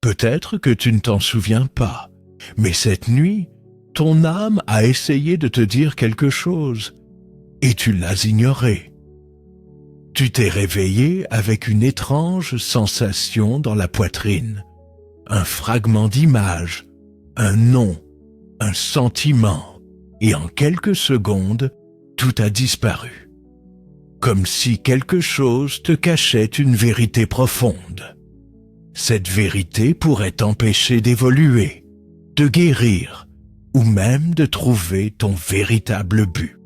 Peut-être que tu ne t'en souviens pas, mais cette nuit, ton âme a essayé de te dire quelque chose, et tu l'as ignoré. Tu t'es réveillé avec une étrange sensation dans la poitrine, un fragment d'image, un nom, un sentiment, et en quelques secondes, tout a disparu. Comme si quelque chose te cachait une vérité profonde. Cette vérité pourrait t'empêcher d'évoluer, de guérir, ou même de trouver ton véritable but.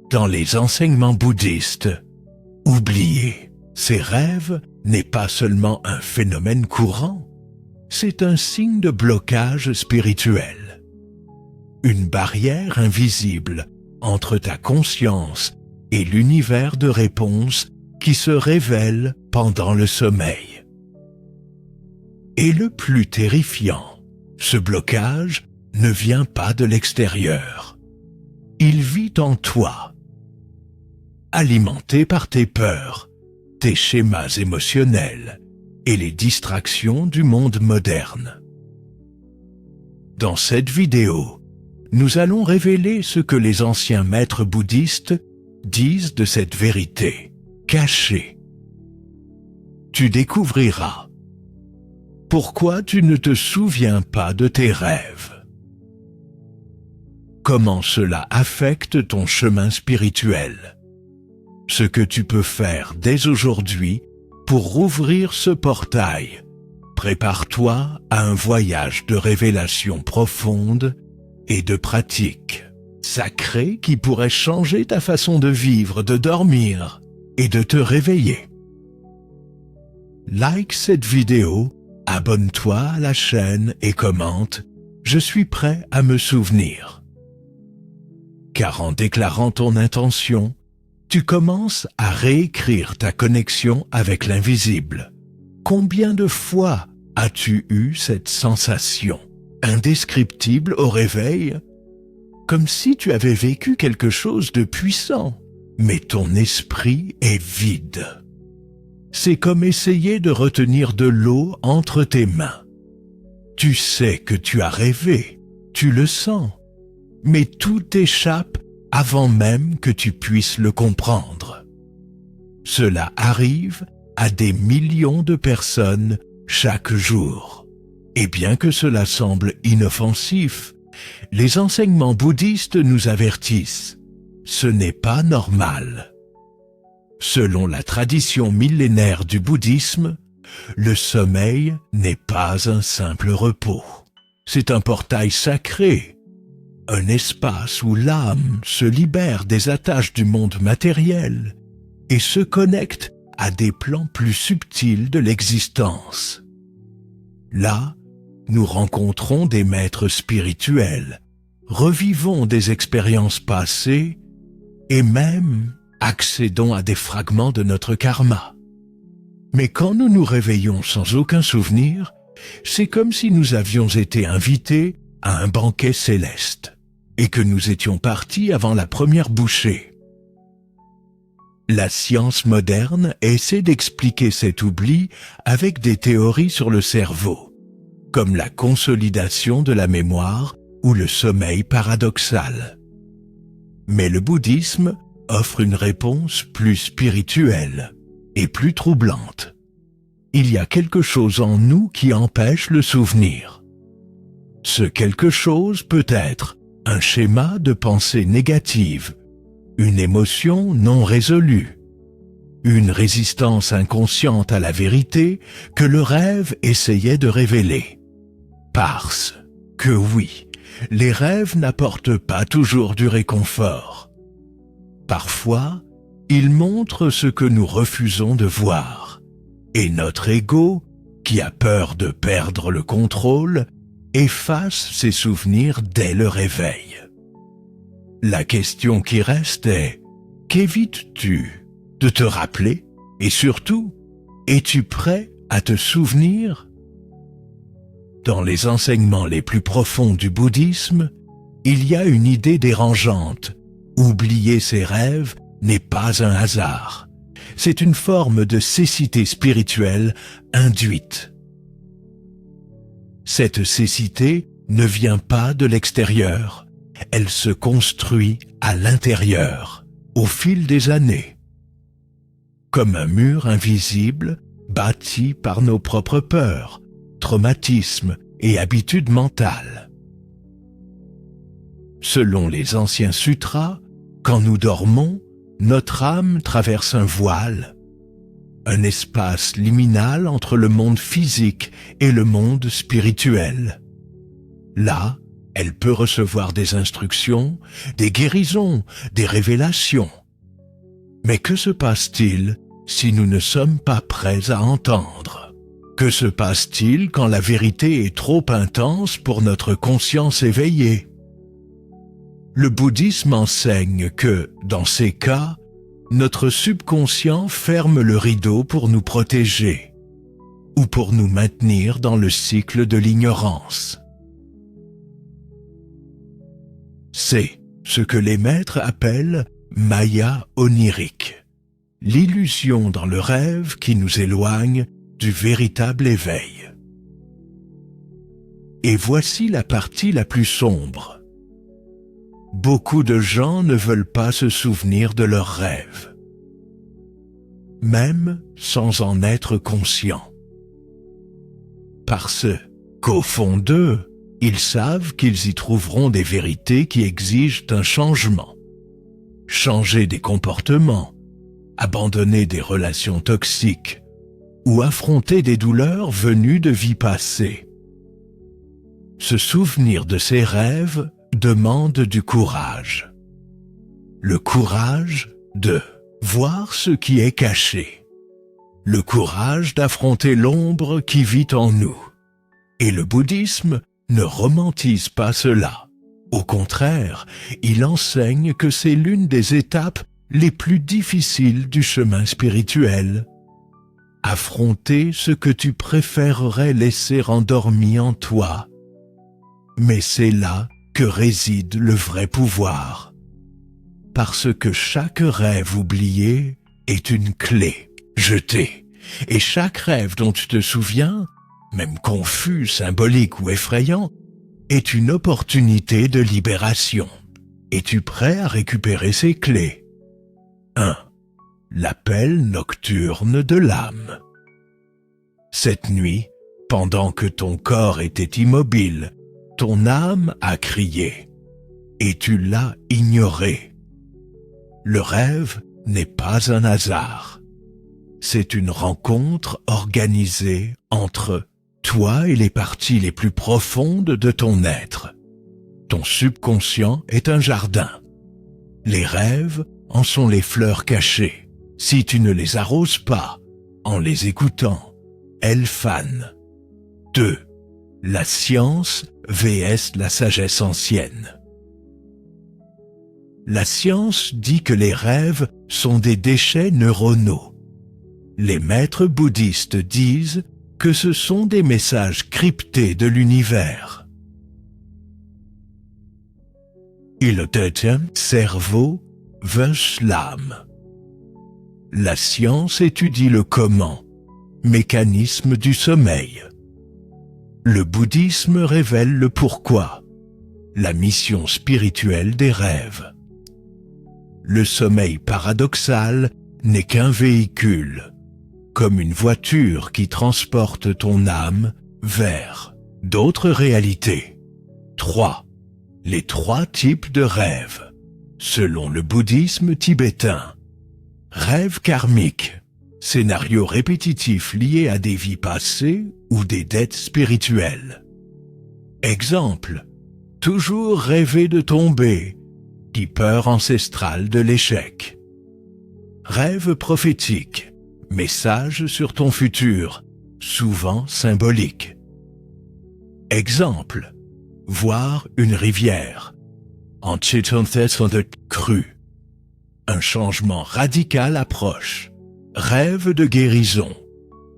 Dans les enseignements bouddhistes, oublier ses rêves n'est pas seulement un phénomène courant, c'est un signe de blocage spirituel. Une barrière invisible entre ta conscience et l'univers de réponses qui se révèle pendant le sommeil. Et le plus terrifiant, ce blocage ne vient pas de l'extérieur. Il vit en toi. Alimenté par tes peurs, tes schémas émotionnels et les distractions du monde moderne. Dans cette vidéo, nous allons révéler ce que les anciens maîtres bouddhistes disent de cette vérité cachée. Tu découvriras pourquoi tu ne te souviens pas de tes rêves. Comment cela affecte ton chemin spirituel. Ce que tu peux faire dès aujourd'hui pour rouvrir ce portail. Prépare-toi à un voyage de révélation profonde et de pratique sacrée qui pourrait changer ta façon de vivre, de dormir et de te réveiller. Like cette vidéo, abonne-toi à la chaîne et commente « Je suis prêt à me souvenir ». Car en déclarant ton intention, tu commences à réécrire ta connexion avec l'invisible. Combien de fois as-tu eu cette sensation indescriptible au réveil, comme si tu avais vécu quelque chose de puissant, mais ton esprit est vide? C'est comme essayer de retenir de l'eau entre tes mains. Tu sais que tu as rêvé, tu le sens, mais tout échappe avant même que tu puisses le comprendre. Cela arrive à des millions de personnes chaque jour. Et bien que cela semble inoffensif, les enseignements bouddhistes nous avertissent. Ce n'est pas normal. Selon la tradition millénaire du bouddhisme, le sommeil n'est pas un simple repos. C'est un portail sacré, un espace où l'âme se libère des attaches du monde matériel et se connecte à des plans plus subtils de l'existence. Là, nous rencontrons des maîtres spirituels, revivons des expériences passées et même accédons à des fragments de notre karma. Mais quand nous nous réveillons sans aucun souvenir, c'est comme si nous avions été invités à un banquet céleste et que nous étions partis avant la première bouchée. La science moderne essaie d'expliquer cet oubli avec des théories sur le cerveau, comme la consolidation de la mémoire ou le sommeil paradoxal. Mais le bouddhisme offre une réponse plus spirituelle et plus troublante. Il y a quelque chose en nous qui empêche le souvenir. Ce quelque chose peut être un schéma de pensée négative, une émotion non résolue, une résistance inconsciente à la vérité que le rêve essayait de révéler. Parce que oui, les rêves n'apportent pas toujours du réconfort. Parfois, ils montrent ce que nous refusons de voir, et notre ego, qui a peur de perdre le contrôle, efface ses souvenirs dès le réveil. La question qui reste est, qu'évites-tu de te rappeler? Et surtout, es-tu prêt à te souvenir? Dans les enseignements les plus profonds du bouddhisme, il y a une idée dérangeante. Oublier ses rêves n'est pas un hasard. c'est une forme de cécité spirituelle induite. Cette cécité ne vient pas de l'extérieur, elle se construit à l'intérieur, au fil des années. Comme un mur invisible bâti par nos propres peurs, traumatismes et habitudes mentales. Selon les anciens sutras, quand nous dormons, notre âme traverse un voile, un espace liminal entre le monde physique et le monde spirituel. Là, elle peut recevoir des instructions, des guérisons, des révélations. Mais que se passe-t-il si nous ne sommes pas prêts à entendre? Que se passe-t-il quand la vérité est trop intense pour notre conscience éveillée? Le bouddhisme enseigne que, dans ces cas, notre subconscient ferme le rideau pour nous protéger ou pour nous maintenir dans le cycle de l'ignorance. C'est ce que les maîtres appellent Maya onirique, l'illusion dans le rêve qui nous éloigne du véritable éveil. Et voici la partie la plus sombre. Beaucoup de gens ne veulent pas se souvenir de leurs rêves, même sans en être conscients. Parce qu'au fond d'eux, ils savent qu'ils y trouveront des vérités qui exigent un changement. Changer des comportements, abandonner des relations toxiques ou affronter des douleurs venues de vies passées. Se souvenir de ses rêves demande du courage. Le courage de voir ce qui est caché. Le courage d'affronter l'ombre qui vit en nous. Et le bouddhisme ne romantise pas cela. Au contraire, il enseigne que c'est l'une des étapes les plus difficiles du chemin spirituel. Affronter ce que tu préférerais laisser endormi en toi. Mais c'est là que réside le vrai pouvoir. Parce que chaque rêve oublié est une clé jetée, et chaque rêve dont tu te souviens, même confus, symbolique ou effrayant, est une opportunité de libération. Es-tu prêt à récupérer ces clés? 1. L'appel nocturne de l'âme. Cette nuit, pendant que ton corps était immobile, ton âme a crié, et tu l'as ignoré. Le rêve n'est pas un hasard. C'est une rencontre organisée entre toi et les parties les plus profondes de ton être. Ton subconscient est un jardin. Les rêves en sont les fleurs cachées. Si tu ne les arroses pas, en les écoutant, elles fanent. 2. La science vs la sagesse ancienne. La science dit que les rêves sont des déchets neuronaux. Les maîtres bouddhistes disent que ce sont des messages cryptés de l'univers. cerveau vs l'âme. La science étudie le comment, mécanisme du sommeil. Le bouddhisme révèle le pourquoi, la mission spirituelle des rêves. Le sommeil paradoxal n'est qu'un véhicule, comme une voiture qui transporte ton âme vers d'autres réalités. 3. Les 3 types de rêves, selon le bouddhisme tibétain. Rêve karmique, scénario répétitif lié à des vies passées ou des dettes spirituelles. Exemple, toujours rêver de tomber, qui peur ancestrale de l'échec. Rêve prophétique, message sur ton futur, souvent symbolique. Exemple, voir une rivière, crue. Un changement radical approche. Rêve de guérison.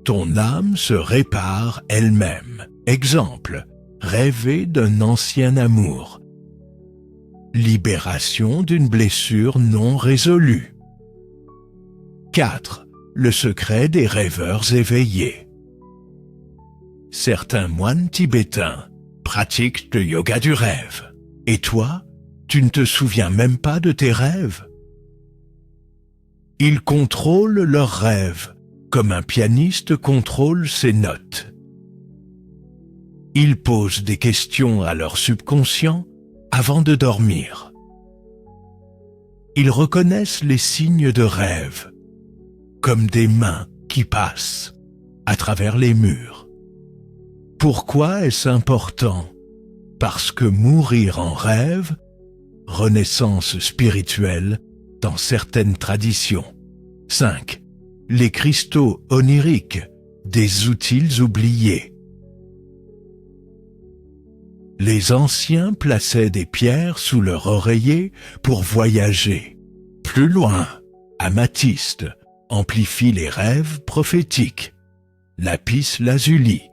Ton âme se répare elle-même. Exemple, rêver d'un ancien amour. Libération d'une blessure non résolue. 4. le secret des rêveurs éveillés. Certains moines tibétains pratiquent le yoga du rêve. Et toi, tu ne te souviens même pas de tes rêves? Ils contrôlent leurs rêves comme un pianiste contrôle ses notes. Ils posent des questions à leur subconscient avant de dormir. Ils reconnaissent les signes de rêve comme des mains qui passent à travers les murs. Pourquoi est-ce important? Parce que mourir en rêve, renaissance spirituelle dans certaines traditions. 5. Les cristaux oniriques, des outils oubliés. Les anciens plaçaient des pierres sous leur oreiller pour voyager. Plus loin, amathyste amplifie les rêves prophétiques. Lapis lazuli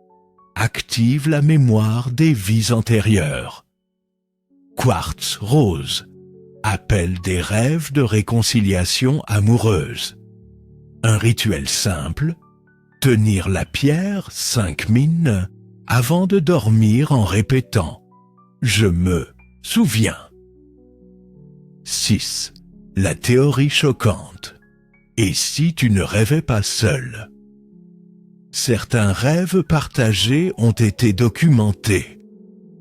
active la mémoire des vies antérieures. Quartz rose appelle des rêves de réconciliation amoureuse. Un rituel simple, tenir la pierre 5 mines avant de dormir en répétant « Je me souviens ». 6. La théorie choquante. Et si tu ne rêvais pas seul? Certains rêves partagés ont été documentés.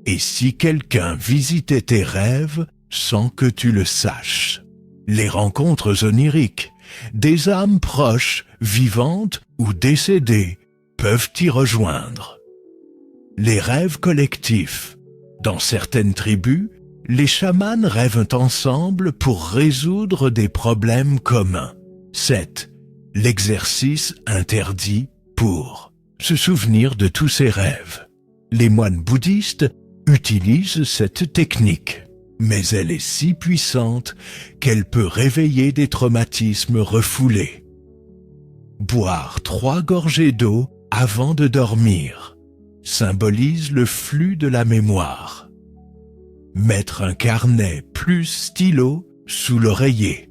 Et si quelqu'un visitait tes rêves sans que tu le saches? Les rencontres oniriques, des âmes proches, vivantes ou décédées, peuvent t'y rejoindre. Les rêves collectifs. Dans certaines tribus, les chamans rêvent ensemble pour résoudre des problèmes communs. 7. L'exercice interdit pour se souvenir de tous ses rêves. Les moines bouddhistes utilisent cette technique, mais elle est si puissante qu'elle peut réveiller des traumatismes refoulés. Boire 3 gorgées d'eau avant de dormir symbolise le flux de la mémoire. Mettre un carnet plus stylo sous l'oreiller.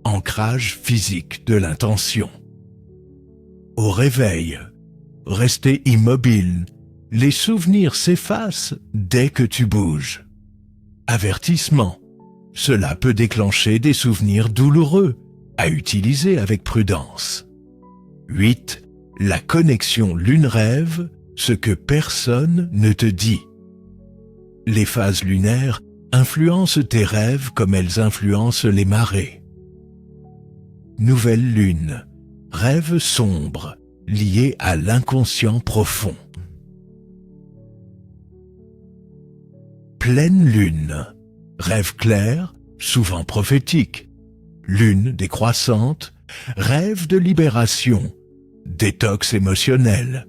Ancrage physique de l'intention. Au réveil, rester immobile, les souvenirs s'effacent dès que tu bouges. Avertissement, cela peut déclencher des souvenirs douloureux, à utiliser avec prudence. 8. La connexion lune-rêve, ce que personne ne te dit. Les phases lunaires influencent tes rêves comme elles influencent les marées. Nouvelle lune, rêve sombre, lié à l'inconscient profond. Pleine lune, rêve clair, souvent prophétique. Lune décroissante, rêve de libération, détox émotionnel.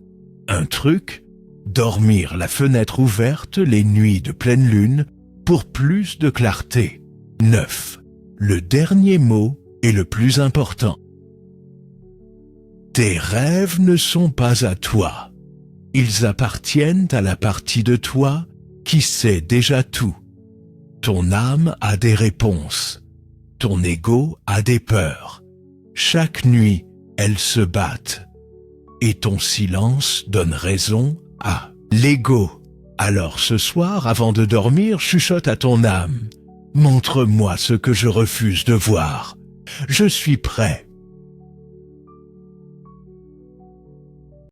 Un truc, dormir la fenêtre ouverte les nuits de pleine lune pour plus de clarté. 9. Le dernier mot est le plus important. Tes rêves ne sont pas à toi. Ils appartiennent à la partie de toi qui sait déjà tout. Ton âme a des réponses. Ton ego a des peurs. Chaque nuit, elles se battent. Et ton silence donne raison à l'ego. Alors ce soir, avant de dormir, chuchote à ton âme. Montre-moi ce que je refuse de voir. Je suis prêt